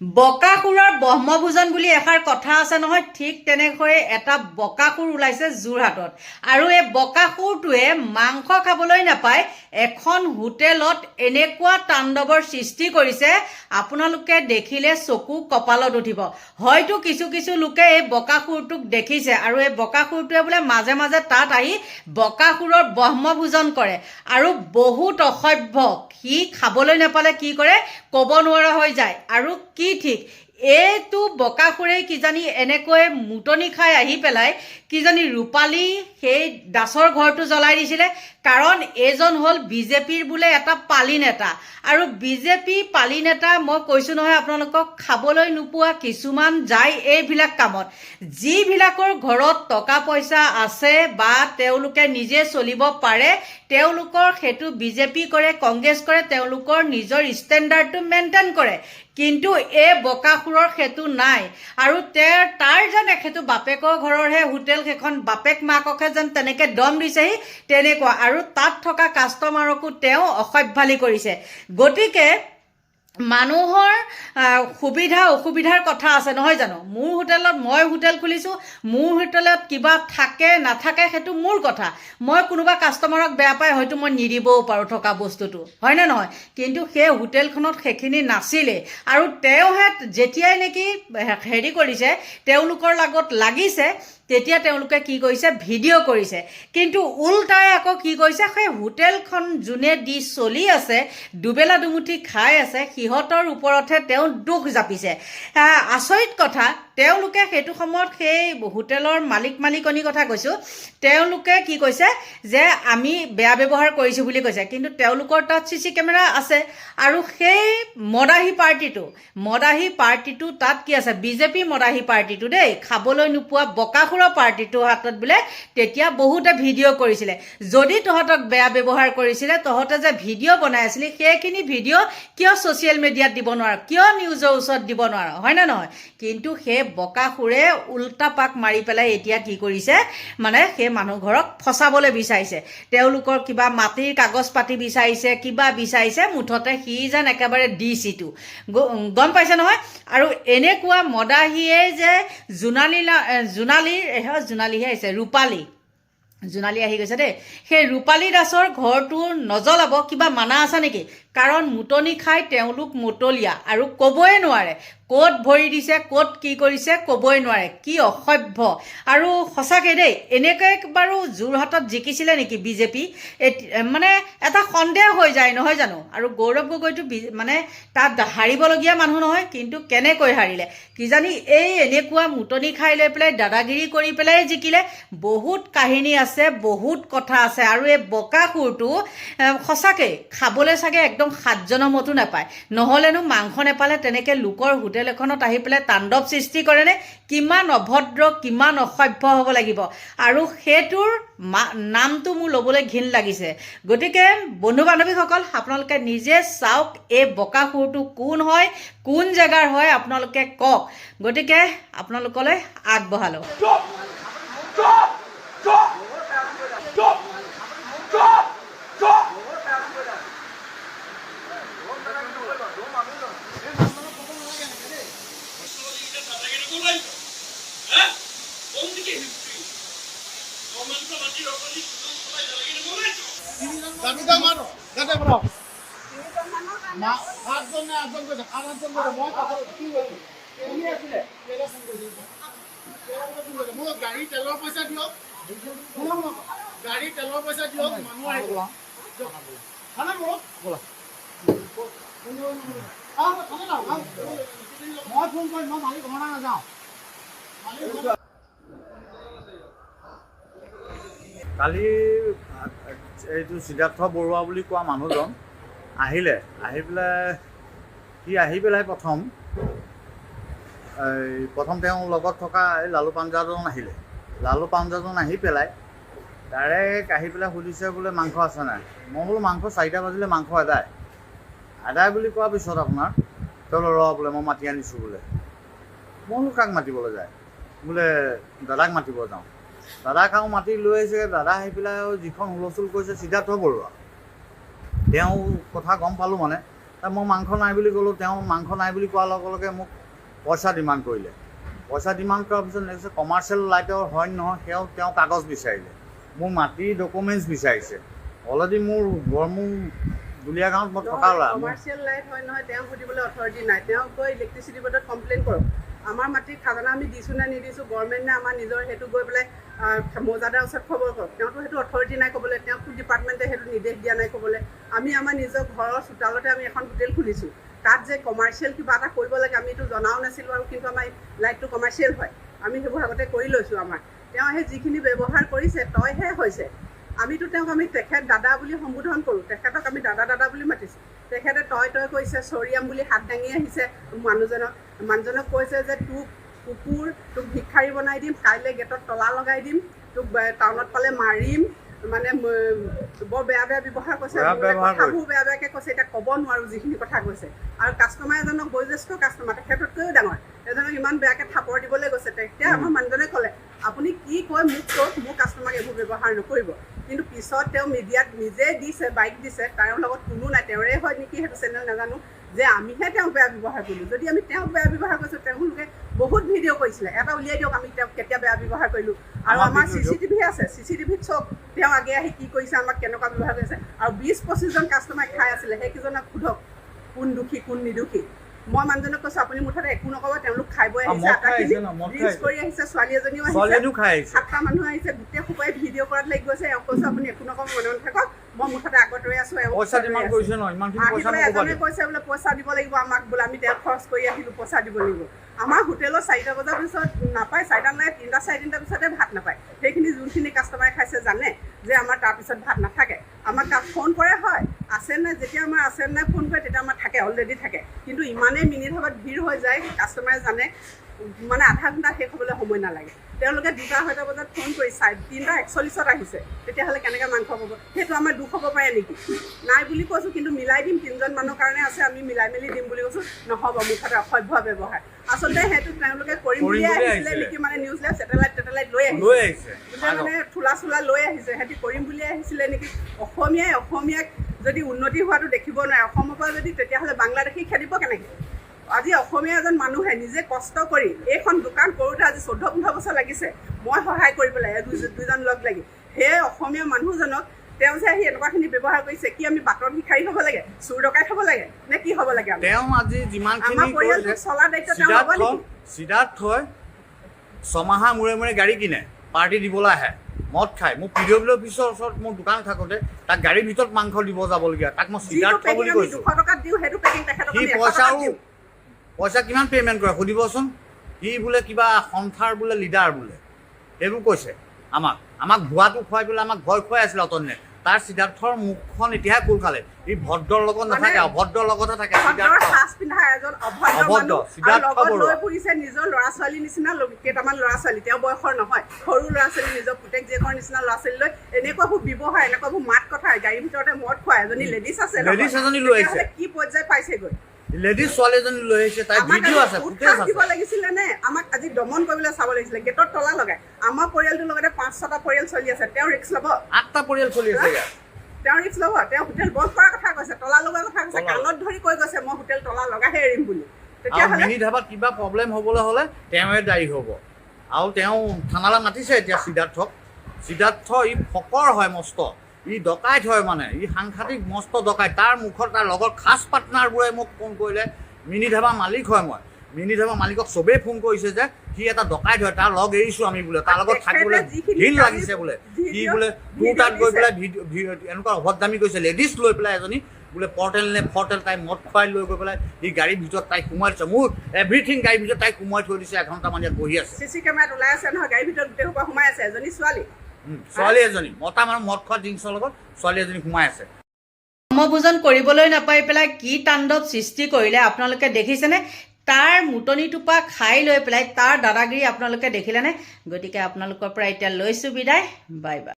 বকাসুৰৰ ব্ৰহ্মভোজন বুলি এষাৰ কথা আছে নহয়, ঠিক তেনেকৈ এটা বকাসুৰ ওলাইছে যোৰহাটত। আৰু এই বকাসুৰটোৱে মাংস খাবলৈ নাপায় এখন হোটেলত এনেকুৱা তাণ্ডৱৰ সৃষ্টি কৰিছে, আপোনালোকে দেখিলে চকু কপালত উঠিব। হয়তো কিছু কিছু লোকে এই বকাসুৰটোক দেখিছে আৰু এই বকাসুৰটোৱে বোলে মাজে মাজে তাত আহি বকাসুৰৰ ব্ৰহ্মভোজন কৰে আৰু বহুত অসভ্য। সি খাবলৈ নাপালে কি কৰে ক'ব নোৱাৰা হৈ যায়। আৰু কি ঠিক এইটো বকাসুৰেই কিজানি এনেকৈ মুটনি খাই আহি পেলাই কিজানি ৰূপালী সেই দাসৰ ঘৰটো জ্বলাই দিছিলে। কাৰণ এইজন হ'ল বিজেপিৰ বোলে এটা পালি নেতা। আৰু বিজেপি পালি নেতা মই কৈছোঁ নহয় আপোনালোকক, খাবলৈ নোপোৱা কিছুমান যায় এইবিলাক কামত। যিবিলাকৰ ঘৰত টকা পইচা আছে বা তেওঁলোকে নিজে চলিব পাৰে, তেওঁলোকৰ সেইটো বিজেপি কৰে, কংগ্ৰেছ কৰে, তেওঁলোকৰ নিজৰ ষ্টেণ্ডাৰ্ডটো মেইনটেইন কৰে। কিন্তু এই বকাসুৰৰ সেইটো নাই। আৰু তাৰ যেন সেইটো বাপেকৰ ঘৰৰহে হোটেল, সেইখন বাপেক মাককহে যেন তেনেকৈ দম দিছেহি তেনেকুৱা। আৰু তাত থকা কাষ্টমাৰকো তেওঁ অসভ্যালি কৰিছে। গতিকে মানুহৰ সুবিধা অসুবিধাৰ কথা আছে নহয় জানো। মোৰ হোটেলত মই হোটেল খুলিছোঁ, মোৰ হোটেলত কিবা থাকে নাথাকে সেইটো মোৰ কথা। মই কোনোবা কাষ্টমাৰক বেয়া পাই হয়তো মই নিদিবও পাৰোঁ থকা বস্তুটো, হয়নে নহয়। কিন্তু সেই হোটেলখনত সেইখিনি নাছিলেই। আৰু তেওঁহে যেতিয়াই নেকি হেৰি কৰিছে, তেওঁলোকৰ লগত লাগিছে, তেতিয়া তেওঁলোকে কি কৰিছে ভিডিঅ' কৰিছে। কিন্তু উল্টাই আকৌ কি কৰিছে, সেই হোটেলখন যোনে দি চলি আছে, দুবেলা দুমুঠি খাই আছে, সিহঁতৰ ওপৰতহে তেওঁ দুখ জাপিছে। আচৰিত কথা, তেওঁলোকে সেইটো সময়ত সেই হোটেলৰ মালিকনীৰ কথা কৈছোঁ, তেওঁলোকে কি কৈছে যে আমি বেয়া ব্যৱহাৰ কৰিছোঁ বুলি কৈছে। কিন্তু তেওঁলোকৰ তাত CC কেমেৰা আছে। আৰু সেই মদাহী পাৰ্টিটো তাত কি আছে, বিজেপি মদাহী পাৰ্টিটো দেই, খাবলৈ নোপোৱা বকাসুৰৰ পাৰ্টিটো হাতত বোলে তেতিয়া বহুতে ভিডিঅ' কৰিছিলে। যদি তহঁতক বেয়া ব্যৱহাৰ কৰিছিলে, তহঁতে যে ভিডিঅ' বনাই আছিলি, সেইখিনি ভিডিঅ' কিয় ছ'চিয়েল মিডিয়াত দিব নোৱাৰ, কিয় নিউজৰ ওচৰত দিব নোৱাৰ, হয়নে নহয়। কিন্তু সেই বকাসুৰে উল্টা পাক মাৰি পেলাই এতিয়া কি কৰিছে, মানে সেই মানুহ ঘৰক ফচাবলৈ বিচাৰিছে। তেওঁলোকৰ কিবা মাটিৰ কাগজ পাতি বিচাৰিছে, কিবা বিচাৰিছে, মুঠতে সি যেন একেবাৰে ডিচিটো গম পাইছে নহয়। আৰু এনেকুৱা মদাহীয়ে যে জোনালীহে আহিছে, জোনালী আহি গৈছে দেই। সেই ৰূপালী দাসৰ ঘৰটো নজ্বলাব কিবা মানা আছে নেকি? কাৰণ মুটনি খাই তেওঁলোক মতলীয়া আৰু ক'বই নোৱাৰে ক'ত ভৰি দিছে, ক'ত কি কৰিছে ক'বই নোৱাৰে। কি অসভ্য। আৰু সঁচাকৈ দেই, এনেকৈ বাৰু যোৰহাটত জিকিছিলে নেকি বিজেপি, মানে এটা সন্দেহ হৈ যায় নহয় জানো। আৰু গৌৰৱ গগৈটো মানে তাত হাৰিবলগীয়া মানুহ নহয়, কিন্তু কেনেকৈ হাৰিলে কিজানি এই এনেকুৱা মুটনি খাই লৈ পেলাই দাদাগিৰি কৰি পেলাই জিকিলে। বহুত কাহিনী আছে, বহুত কথা আছে। আৰু এই বকাসুৰটো সঁচাকৈ খাবলৈ চাগে একদম 7 জনমতো নাপায়। নহ'লেনো মাংস নেপালে তেনেকৈ লোকৰ হোটেল এখনত আহি পেলাই তাণ্ডৱ সৃষ্টি কৰেনে? কিমান অভদ্ৰ, কিমান অসভ্য হ'ব লাগিব। আৰু সেইটোৰ নামটো মোৰ ল'বলৈ ঘিণ লাগিছে। গতিকে বন্ধু বান্ধৱীসকল, আপোনালোকে নিজে চাওক এই বকাসুৰটো কোন হয়, কোন জেগাৰ হয়, আপোনালোকে কওক। গতিকে আপোনালোকলৈ আগবঢ়ালোঁ। গাড়ী তেলৰ পইচা দিয়ক, মানুহ আহিব। মই ফোন কৰিম, মই মালিক ঘৰ নাযাওঁ। কালি এইটো সিদ্ধাৰ্থ বৰুৱা বুলি কোৱা মানুহজন আহি পেলাই প্ৰথম তেওঁৰ লগত থকা এই লালু পাঞ্জাজন আহিলে। লালু পাঞ্জাজন আহি পেলাই ডাইৰেক্ট আহি পেলাই সুধিছে বোলে মাংস আছে নাই। মই বোলো মাংস 4টা বাজিলে মাংস আদায় বুলি কোৱাৰ পিছত আপোনাৰ তেওঁ বোলে মই মাতি আনিছোঁ বোলে। মই বোলো কাক মাতিবলৈ যায়? বোলে দাদাক মাতিব যাওঁ। দাদাক আৰু মাতি লৈ আহিছে। দাদা আহি পেলাই যিখন হুলস্থুল কৰিছে সিদ্ধাৰ্থ বৰুৱা, তেওঁ কথা গম পালোঁ মানে। মই মাংস নাই বুলি ক'লোঁ, তেওঁ মাংস নাই বুলি কোৱাৰ লগে লগে মোক পইচা ডিমাণ্ড কৰিলে। পইচা ডিমাণ্ড কৰাৰ পিছত নেক্সট কমাৰ্চিয়েল লাইটৰ হয় নহয় তেওঁ কাগজ বিচাৰিলে, মোৰ মাটিৰ ডকুমেণ্টছ বিচাৰিছে। অলৰেডি মোৰ গড়মূৰ দুলীয়া গাঁৱত মই থকা ল'ৰা। কমাৰ্চিয়েল লাইট হয় নহয় তেওঁ সুধিবলৈ অথৰিটি নাই, তেওঁ গৈ ইলেক্ট্ৰিচিটি বৰ্ডত কমপ্লেইন কৰক। আমাৰ মাটিৰ খাজানা আমি দিছোঁ নে নিদিছোঁ, গভৰ্ণমেণ্টে আমাৰ নিজৰ সেইটো গৈ পেলাই মৌজাদাৰ ওচৰত খবৰ কৰক। তেওঁতো সেইটো অথৰিটি নাই ক'বলৈ, তেওঁক ডিপাৰ্টমেণ্টে সেইটো নিৰ্দেশ দিয়া নাই ক'বলৈ। আমি আমাৰ নিজৰ ঘৰৰ চোতালতে আমি এখন হোটেল খুলিছোঁ, তাত যে কমাৰ্চিয়েল কিবা এটা কৰিব লাগে আমিতো জনাও নাছিলোঁ, আৰু কিন্তু আমাৰ লাইটটো কমাৰ্চিয়েল হয়, আমি সেইবোৰ আগতে কৰি লৈছোঁ। আমাৰ তেওঁ সেই যিখিনি ব্যৱহাৰ কৰিছে তইহে হৈছে, আমিতো তেওঁক তেখেত দাদা বুলি সম্বোধন কৰোঁ, তেখেতক আমি দাদা বুলি মাতিছোঁ। তেখেতে তই কৈছে, চৰিয়াম বুলি হাত দাঙি আহিছে মানুহজনক কৈছে যে তোক কুকুৰ, তোক ভিক্ষাৰী বনাই দিম, কাইলৈ গেটত তলা লগাই দিম, তোক টাউনত পালে মাৰিম, মানে বৰ বেয়া ব্যৱহাৰ কৈছে, কথাবোৰ বেয়াকৈ কৈছে। এতিয়া ক'ব নোৱাৰোঁ যিখিনি কথা কৈছে। আৰু কাষ্টমাৰ এজনক, বয়োজ্যেষ্ঠ কাষ্টমাৰ, তেখেততকৈও ডাঙৰ, এজনক ইমান বেয়াকৈ থাপৰ দিবলৈ গৈছে। তেতিয়া আমাৰ মানুহজনে ক'লে আপুনি কি কয় মোক কওক, মোৰ কাষ্টমাৰক এইবোৰ ব্যৱহাৰ নকৰিব। কিন্তু পিছত তেওঁ মিডিয়াত নিজে দিছে, বাইক দিছে, তেওঁৰ লগত কোনো নাই, তেওঁৰে হয় নেকি সেইটো চেনেল নাজানো, যে আমিহে তেওঁক বেয়া ব্যৱহাৰ কৰিলোঁ। যদি আমি তেওঁক বেয়া ব্যৱহাৰ কৰিছোঁ, তেওঁলোকে বহুত ভিডিঅ' কৰিছিলে, এটা উলিয়াই দিয়ক আমি তেওঁক কেতিয়া বেয়া ব্যৱহাৰ কৰিলোঁ। আৰু আমাৰ CCTV আছে, CCTVত চব তেওঁ আগে আহি কি কৰিছে, আমাক কেনেকুৱা ব্যৱহাৰ কৰিছে। আৰু 20-25জন কাষ্টমাৰ খাই আছিলে, সেইকেইজনক সোধক কোন দোষী কোন নিদোষী। মই মানুহজনক কৈছোঁ আপুনি মুঠতে একো নক'ব, তেওঁলোক খাই বৈ আহিছে, ড্ৰিংকছ কৰি আহিছে, ছোৱালী এজনীও আহিছে, 7টা মানুহ আহিছে, গোটেই সোপাই ভিডিঅ' কৰাত লাগি গৈছে। এওঁ কৈছোঁ আপুনি একো নক'ব, মনে মনে থাকক, মই মুঠতে আগত ৰৈ আছোঁ। এজনে কৈছে বোলে পইচা দিব লাগিব আমাক, বোলে আমি তেল খৰচ কৰি আহিলোঁ, পইচা দিব লাগিব। আমাৰ হোটেলত 4টা বজাৰ পিছত নাপায়, 4টা নাই 3টা 4:30 পিছতে ভাত নাপায়। সেইখিনি যোনখিনি কাষ্টমাৰে খাইছে জানে যে আমাৰ তাৰপিছত ভাত নাথাকে। আমাক ফোন কৰে, হয় আছে নাই, যেতিয়া আমাৰ আছে নাই ফোন কৰে তেতিয়া আমাৰ থাকে, অলৰেডি থাকে। কিন্তু ইমানেই মিনিট সময়ত ভিৰ হৈ যায়, কাষ্টমাৰে জানে মানে আধা ঘণ্টা শেষ হ'বলৈ সময় নালাগে। তেওঁলোকে 2টা-2:30 বজাত ফোন কৰি 3:41 আহিছে, তেতিয়াহ'লে কেনেকৈ মাংস পাব? সেইটো আমাৰ দুখ হ'ব পাৰে নেকি? নাই বুলি কৈছোঁ, কিন্তু মিলাই দিম, 3জন মানুহৰ কাৰণে আছে, আমি মিলাই মেলি দিম বুলি কৈছোঁ। নহ'ব, মুঠতে অসভ্য ব্যৱহাৰ। আচলতে সেইটো তেওঁলোকে কৰিম বুলিয়ে আহিছিলে নেকি, মানে নিউজ লাইভ ছেটেলাইট লৈ আহিছে, মানে থোলা লৈ আহিছে, সিহঁতি কৰিম বুলিয়ে আহিছিলে নেকি। অসমীয়াক যদি উন্নতি হোৱাটো দেখিব নোৱাৰে অসমৰ পৰা, যদি তেতিয়াহ'লে বাংলাদেশী খেদিব কেনেকৈ? আজি অসমীয়া এজন মানুহে নিজে কষ্ট কৰি এইখন দোকান কৰোঁতে আজি 14-15 বছৰ লাগিছে, মই সহায় কৰি পেলাই, দুজন লগ লাগি। সেই অসমীয়া মানুহজনক তেওঁ যে আহি এনেকুৱাখিনি ব্যৱহাৰ কৰিছে, কি আমি বাটৰ ভিখাৰী হ'ব লাগে, চুৰ ডকাইত হ'ব লাগে, নে কি হ'ব লাগে? তেওঁ আজি যিমানখিনি আমাৰ পৰিয়ালটো চলাৰ দায়িত্ব তেওঁ ল'ব নেকি? সিদ্ধাৰ্থই 6 মাহৰ মূৰে গাড়ী কিনে, পাৰ্টি দিবলৈ আহে, মদ খায়। মোৰ PWD অফিচৰ ওচৰত মোৰ দোকান থাকোঁতে তাক গাড়ীৰ ভিতৰত মাংস দিব যাবলগীয়া, তাক মই সিদ্ধাৰ্থ বুলি কৈছোঁ। 200 টকা দিওঁ, সেইটো পেকিং তেখেতক সি পইচা কিমান পে'মেণ্ট কৰে সুধিবচোন। সি বোলে কিবা সন্থাৰ বোলে লিডাৰ বোলে, এইবোৰ কৈছে আমাক ভুৱাটো খুৱাই পেলাই আমাক ভয় খুৱাই আছিলে অতনে। তাৰ সিদ্ধাৰ্থৰ মুখখন এতিয়াহে খোল খালে। ই ভদ্ৰৰ লগত নাথাকে, অভদ্ৰৰ লগতহে থাকে। নিজৰ ল'ৰা-ছোৱালীৰ নিচিনা কেইটামান ল'ৰা-ছোৱালী, তেওঁ বয়সৰ নহয়, সৰু ল'ৰা-ছোৱালী, নিজৰ পুতেক জীয়েকৰ নিচিনা ল'ৰা-ছোৱালী লৈ এনেকুৱাবোৰ ব্যৱহাৰ, এনেকুৱাবোৰ মাত কথা, গাড়ীৰ ভিতৰতে মদ খোৱা এজনী লেডিজ আছে, লেডিজ এজনী লৈ আহিছে, কি পৰ্যায় পাইছেগৈ? লেডিজ ছোৱালী এজনী লৈ আহিছে, তাই ভিডিঅ' আছে, ফুটেজ আছে। দিব লাগিছিলে নে? আমাক আজি দমন কৰিবলৈ চাব লাগিছিলে, গেটত তলা লগাই। আমাৰ পৰিয়ালটোৰ লগতে 5-6টা পৰিয়াল চলি আছে, তেওঁ ৰিক্স ল'ব? 8টা পৰিয়াল চলি আছে ইয়াত, তেওঁ ৰিক্স ল'ব? তেওঁ হোটেল বন্ধ কৰাৰ কথা কৈছে, তলা লগোৱাৰ কথা কৈছে, কাণত ধৰি কৈ গৈছে মই হোটেল তলা লগাইহে এৰিম বুলি। তেতিয়াহ'লে মিনি ধাবাত কিবা প্ৰব্লেম হ'বলৈ হ'লে তেওঁৱে দায়ী হ'ব। আৰু তেওঁ থানালৈ মাতিছে এতিয়া সিদ্ধাৰ্থ ই ফকৰ হয় মস্ত, ই ডকাইত হয়, মানে ই সাংঘাতিক মস্ত ডকাইত। তাৰ মুখত তাৰ লগৰ খাচ পাৰ্টনাৰবোৰে মোক ফোন কৰিলে, মিনি ধাবা মালিক হয় মই, মিনি ধাবা মালিকক চবেই ফোন কৰিছে যে সি এটা ডকাইত হয়, তাৰ লগ এৰিছোঁ আমি বোলে, তাৰ লগত থাকিবলৈ ঘিণ লাগিছে বোলে। সি বোলে তোৰ তাত গৈ পেলাই এনেকুৱা অভদ্ৰামি কৰিছে, লেডিজ লৈ পেলাই এজনী বোলে ফৰ্টেল তাই মদ খুৱাই লৈ গৈ পেলাই সি গাড়ীৰ ভিতৰত তাইক সোমাই দিছে, মোৰ এভৰিথিং গাড়ীৰ ভিতৰত তাইক সোমাই থৈ দিছে। 1 ঘণ্টামান ইয়াত বহি আছে, CC কেমেৰাত ওলাই আছে নহয়, গাড়ীৰ ভিতৰত গোটেই সোপা সোমাই আছে। এজনী ছোৱালী এজনী, মতা মানুহ মদ খোৱা ড্ৰিংকছৰ লগত ছোৱালী এজনী সোমাই আছে। ব্ৰহ্মভোজন কৰিবলৈ নাপাই পেলাই কি তাণ্ডৱ সৃষ্টি কৰিলে আপোনালোকে দেখিছেনে? তাৰ মুটনি টোপা খাই লৈ পেলাই তাৰ দাদাগিৰি আপোনালোকে দেখিলেনে? গতিকে আপোনালোকৰ পৰা এতিয়া লৈছোঁ বিদায়, বাই বাই।